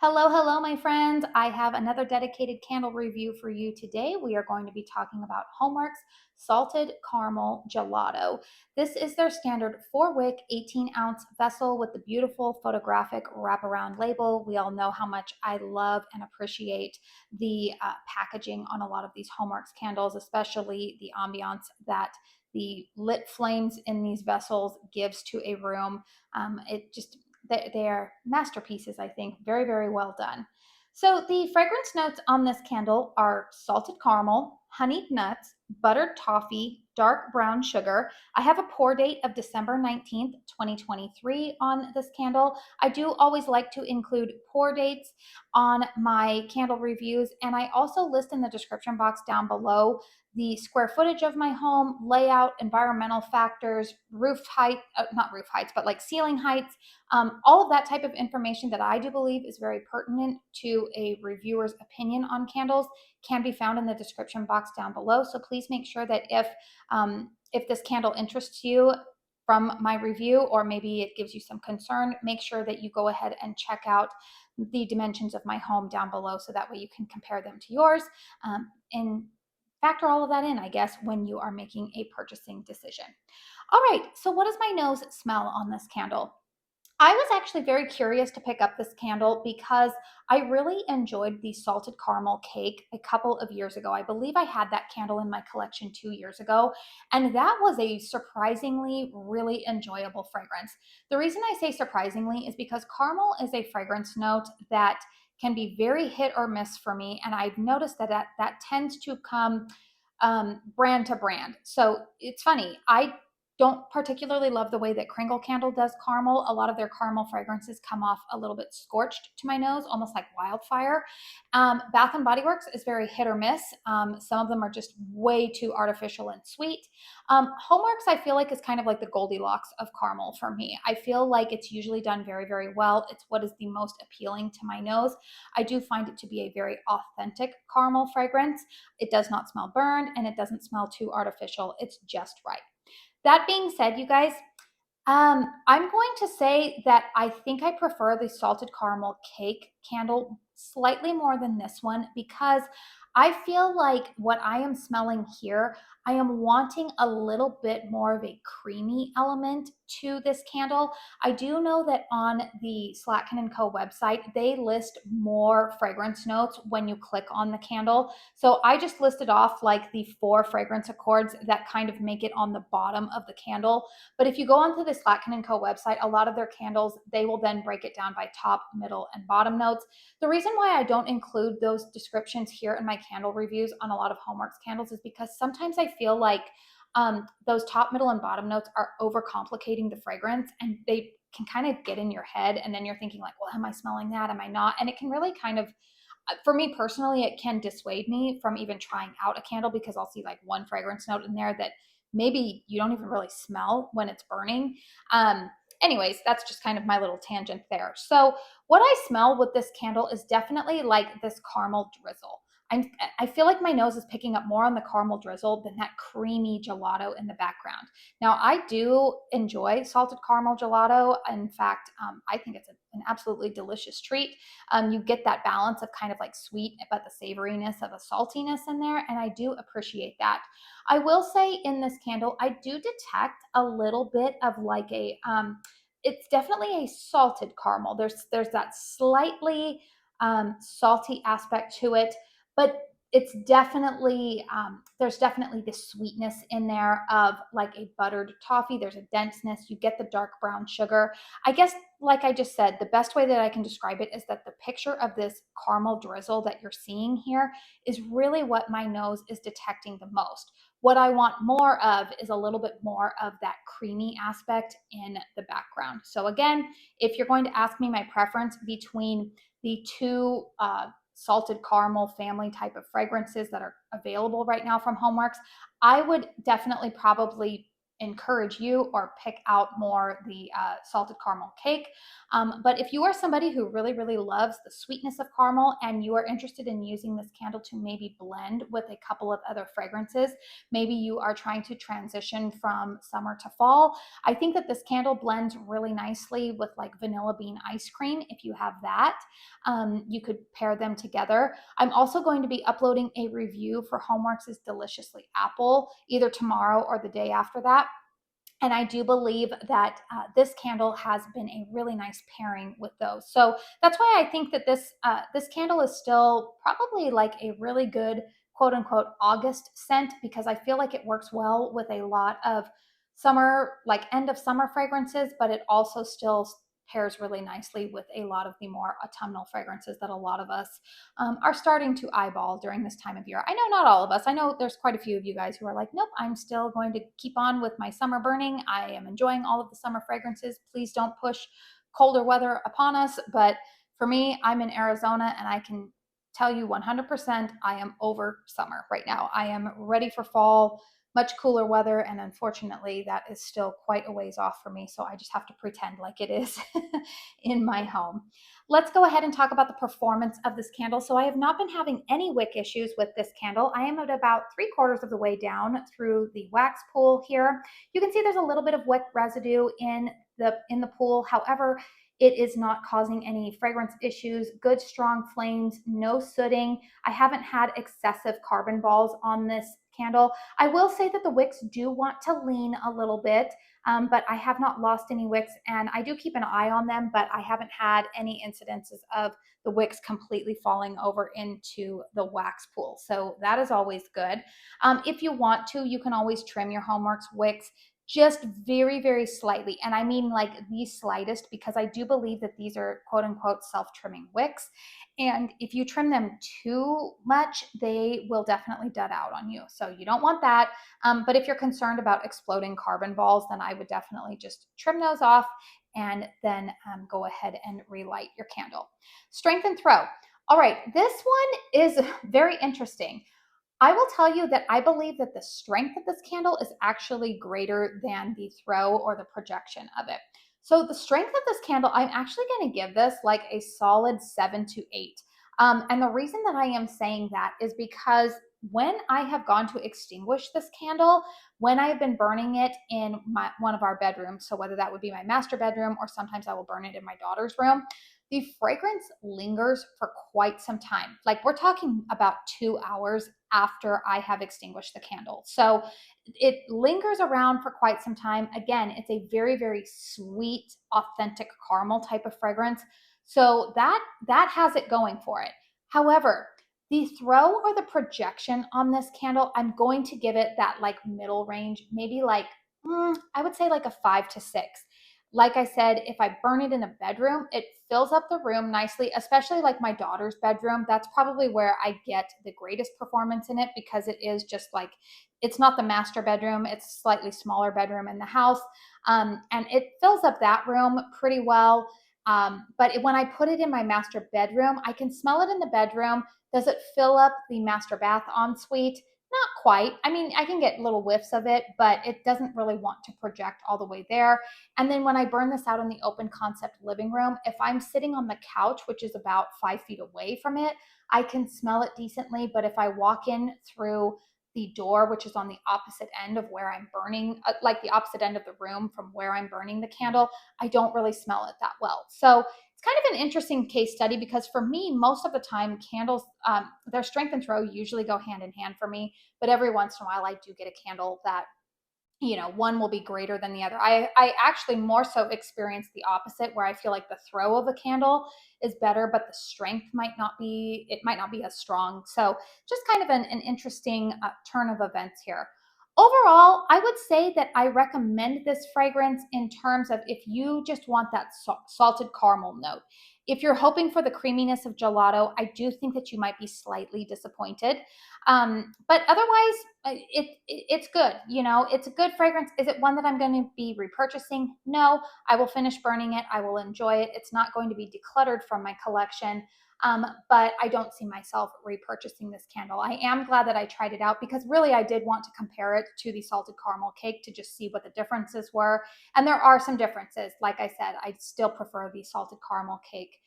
Hello, hello, my friends. I have another dedicated candle review for you today. We are going to be talking about HOMEWORX Salted Caramel Gelato. This is their standard 4-wick, 18-ounce vessel with the beautiful photographic wraparound label. We all know how much I love and appreciate the packaging on a lot of these HOMEWORX candles, especially the ambiance that the lit flames in these vessels gives to a room. It just they are masterpieces, I think. Very, very well done. So the fragrance notes on this candle are salted caramel, honeyed nuts, buttered toffee, dark brown sugar. I have a pour date of December 19th, 2023 on this candle. I do always like to include pour dates on my candle reviews, and I also list in the description box down below the square footage of my home, layout, environmental factors, roof height, not roof heights, but like ceiling heights, all of that type of information that I do believe is very pertinent to a reviewer's opinion on candles can be found in the description box down below. So please make sure that if this candle interests you from my review, or maybe it gives you some concern, make sure that you go ahead and check out the dimensions of my home down below, so that way you can compare them to yours and factor all of that in, I guess, when you are making a purchasing decision. All right, so what does my nose smell on this candle? I was actually very curious to pick up this candle because I really enjoyed the salted caramel cake a couple of years ago. I believe I had that candle in my collection 2 years ago, and that was a surprisingly really enjoyable fragrance. The reason I say surprisingly is because caramel is a fragrance note that can be very hit or miss for me, and I've noticed that tends to come brand to brand. So it's funny. I don't particularly love the way that Kringle Candle does caramel. A lot of their caramel fragrances come off a little bit scorched to my nose, almost like wildfire. Bath and Body Works is very hit or miss. Some of them are just way too artificial and sweet. HOMEWORX, I feel like, is kind of like the Goldilocks of caramel for me. I feel like it's usually done very, very well. It's what is the most appealing to my nose. I do find it to be a very authentic caramel fragrance. It does not smell burned, and it doesn't smell too artificial. It's just right. That being said, you guys, I'm going to say that I think I prefer the salted caramel cake candle slightly more than this one, because I feel like what I am smelling here, I am wanting a little bit more of a creamy element to this candle. I do know that on the Slatkin & Co website, they list more fragrance notes when you click on the candle. So I just listed off like the 4 fragrance accords that kind of make it on the bottom of the candle. But if you go onto the Slatkin & Co website, a lot of their candles, they will then break it down by top, middle, and bottom notes. The reason why I don't include those descriptions here in my candle reviews on a lot of HOMEWORX candles is because sometimes I feel like those top, middle, and bottom notes are overcomplicating the fragrance, and they can kind of get in your head, and then you're thinking like, well, am I smelling that? Am I not? And it can really kind of, for me personally, it can dissuade me from even trying out a candle, because I'll see like one fragrance note in there that maybe you don't even really smell when it's burning. Anyways, that's just kind of my little tangent there. So what I smell with this candle is definitely like this caramel drizzle. I feel like my nose is picking up more on the caramel drizzle than that creamy gelato in the background. Now, I do enjoy salted caramel gelato. In fact, I think it's an absolutely delicious treat. You get that balance of kind of like sweet, but the savoriness of a saltiness in there, and I do appreciate that. I will say in this candle, I do detect a little bit of like it's definitely a salted caramel. There's that slightly salty aspect to it, but it's definitely there's definitely this sweetness in there of like a buttered toffee. There's a denseness. You get the dark brown sugar. I guess, like I just said, the best way that I can describe it is that the picture of this caramel drizzle that you're seeing here is really what my nose is detecting the most. What I want more of is a little bit more of that creamy aspect in the background. So again, if you're going to ask me my preference between the two salted caramel family type of fragrances that are available right now from HOMEWORX, I would definitely probably encourage you or pick out more the salted caramel cake. But if you are somebody who really, really loves the sweetness of caramel and you are interested in using this candle to maybe blend with a couple of other fragrances, maybe you are trying to transition from summer to fall, I think that this candle blends really nicely with like vanilla bean ice cream. If you have that, you could pair them together. I'm also going to be uploading a review for HOMEWORX' Deliciously Apple either tomorrow or the day after that. And I do believe that this candle has been a really nice pairing with those. So that's why I think that this candle is still probably like a really good quote unquote August scent, because I feel like it works well with a lot of summer, like end of summer fragrances, but it also still pairs really nicely with a lot of the more autumnal fragrances that a lot of us are starting to eyeball during this time of year. I know not all of us. I know there's quite a few of you guys who are like, nope, I'm still going to keep on with my summer burning. I am enjoying all of the summer fragrances. Please don't push colder weather upon us. But for me, I'm in Arizona and I can tell you 100% I am over summer right now. I am ready for fall, much cooler weather, and unfortunately that is still quite a ways off for me, so I just have to pretend like it is in my home. Let's go ahead and talk about the performance of this candle. So I have not been having any wick issues with this candle. I am at about 3/4 of the way down through the wax pool here. You can see there's a little bit of wick residue in the pool. However, it is not causing any fragrance issues. Good strong flames, no sooting. I haven't had excessive carbon balls on this candle. I will say that the wicks do want to lean a little bit, but I have not lost any wicks, and I do keep an eye on them, but I haven't had any incidences of the wicks completely falling over into the wax pool. So that is always good. If you want to, you can always trim your HOMEWORX wicks just very, very slightly. And I mean like the slightest, because I do believe that these are quote unquote self-trimming wicks. And if you trim them too much, they will definitely dud out on you. So you don't want that. But if you're concerned about exploding carbon balls, then I would definitely just trim those off and then go ahead and relight your candle. Strength and throw. All right, this one is very interesting. I will tell you that I believe that the strength of this candle is actually greater than the throw or the projection of it. So the strength of this candle, I'm actually going to give this like a solid 7 to 8. And the reason that I am saying that is because when I have gone to extinguish this candle, when I have been burning it in one of our bedrooms, so whether that would be my master bedroom or sometimes I will burn it in my daughter's room, the fragrance lingers for quite some time. Like we're talking about 2 hours after I have extinguished the candle. So it lingers around for quite some time. Again, it's a very, very sweet, authentic caramel type of fragrance. So that has it going for it. However, the throw or the projection on this candle, I'm going to give it that like middle range, maybe like, I would say like a 5 to 6. Like I said, if I burn it in a bedroom, it fills up the room nicely, especially like my daughter's bedroom. That's probably where I get the greatest performance in it, because it is just like, it's not the master bedroom, it's a slightly smaller bedroom in the house. And it fills up that room pretty well. But when I put it in my master bedroom, I can smell it in the bedroom. Does it fill up the master bath ensuite? Not quite. I mean, I can get little whiffs of it, but it doesn't really want to project all the way there. And then when I burn this out in the open concept living room, if I'm sitting on the couch, which is about 5 feet away from it, I can smell it decently. But if I walk in through the door, which is on the opposite end of where I'm burning, like the opposite end of the room from where I'm burning the candle, I don't really smell it that well. So it's kind of an interesting case study, because for me, most of the time, candles, their strength and throw usually go hand in hand for me. But every once in a while, I do get a candle that, one will be greater than the other. I actually more so experience the opposite, where I feel like the throw of a candle is better, but the strength it might not be as strong. So just kind of an interesting turn of events here. Overall, I would say that I recommend this fragrance in terms of if you just want that salted caramel note. If you're hoping for the creaminess of gelato, I do think that you might be slightly disappointed. But otherwise, it's good. You know, it's a good fragrance. Is it one that I'm going to be repurchasing? No. I will finish burning it. I will enjoy it. It's not going to be decluttered from my collection. But I don't see myself repurchasing this candle. I am glad that I tried it out because really I did want to compare it to the salted caramel cake to just see what the differences were. And there are some differences. Like I said, I still prefer the salted caramel cake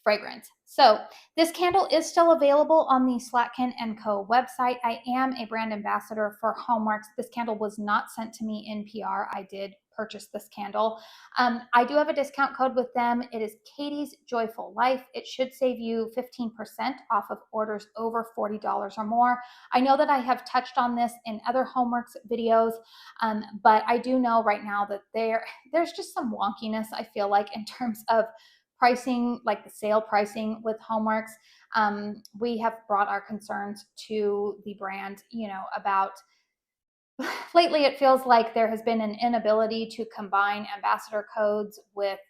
fragrance. So this candle is still available on the Slatkin & Co. website. I am a brand ambassador for HOMEWORX. This candle was not sent to me in PR. I did purchase this candle. I do have a discount code with them. It is Katie's Joyful Life. It should save you 15% off of orders over $40 or more. I know that I have touched on this in other HOMEWORX videos, but I do know right now that there's just some wonkiness, I feel like, in terms of pricing, like the sale pricing with HOMEWORX. We have brought our concerns to the brand, about lately it feels like there has been an inability to combine ambassador codes with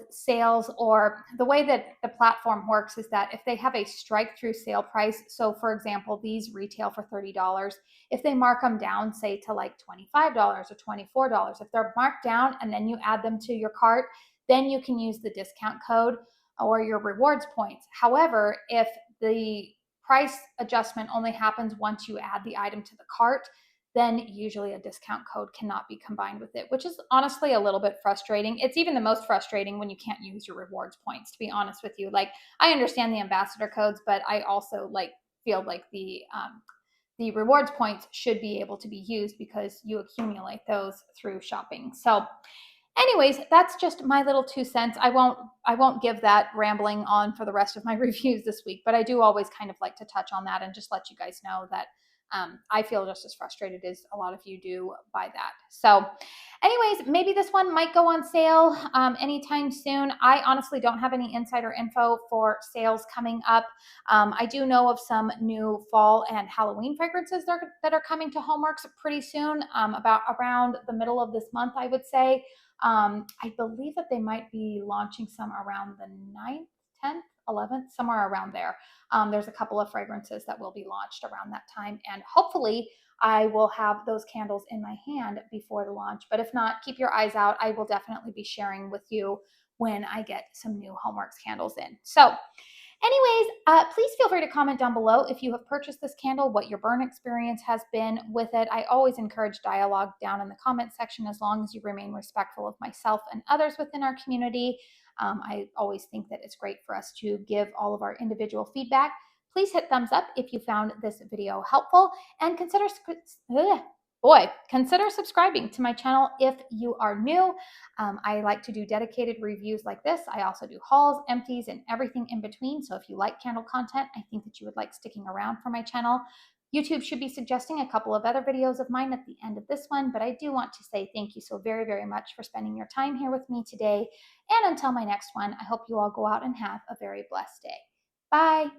sales, or the way that the platform works is that if they have a strike through sale price, so for example, these retail for $30, if they mark them down, say to like $25 or $24, if they're marked down and then you add them to your cart, then you can use the discount code or your rewards points. However, if the price adjustment only happens once you add the item to the cart, then usually a discount code cannot be combined with it, which is honestly a little bit frustrating. It's even the most frustrating when you can't use your rewards points, to be honest with you. Like, I understand the ambassador codes, but I also feel like the rewards points should be able to be used because you accumulate those through shopping. So anyways, that's just my little 2 cents. I won't give that rambling on for the rest of my reviews this week, but I do always kind of like to touch on that and just let you guys know that I feel just as frustrated as a lot of you do by that. So anyways, maybe this one might go on sale anytime soon. I honestly don't have any insider info for sales coming up. I do know of some new fall and Halloween fragrances that are coming to HOMEWORX pretty soon, about around the middle of this month, I would say. I believe that they might be launching some around the 9th, 10th, 11th, somewhere around there. There's a couple of fragrances that will be launched around that time, and hopefully I will have those candles in my hand before the launch. But if not, keep your eyes out. I will definitely be sharing with you when I get some new HOMEWORX candles in. So anyways, please feel free to comment down below if you have purchased this candle, what your burn experience has been with it. I always encourage dialogue down in the comment section as long as you remain respectful of myself and others within our community. I always think that it's great for us to give all of our individual feedback. Please hit thumbs up if you found this video helpful, and consider subscribing to my channel if you are new. I like to do dedicated reviews like this. I also do hauls, empties, and everything in between. So if you like candle content, I think that you would like sticking around for my channel. YouTube should be suggesting a couple of other videos of mine at the end of this one, but I do want to say thank you so very, very much for spending your time here with me today. And until my next one, I hope you all go out and have a very blessed day. Bye.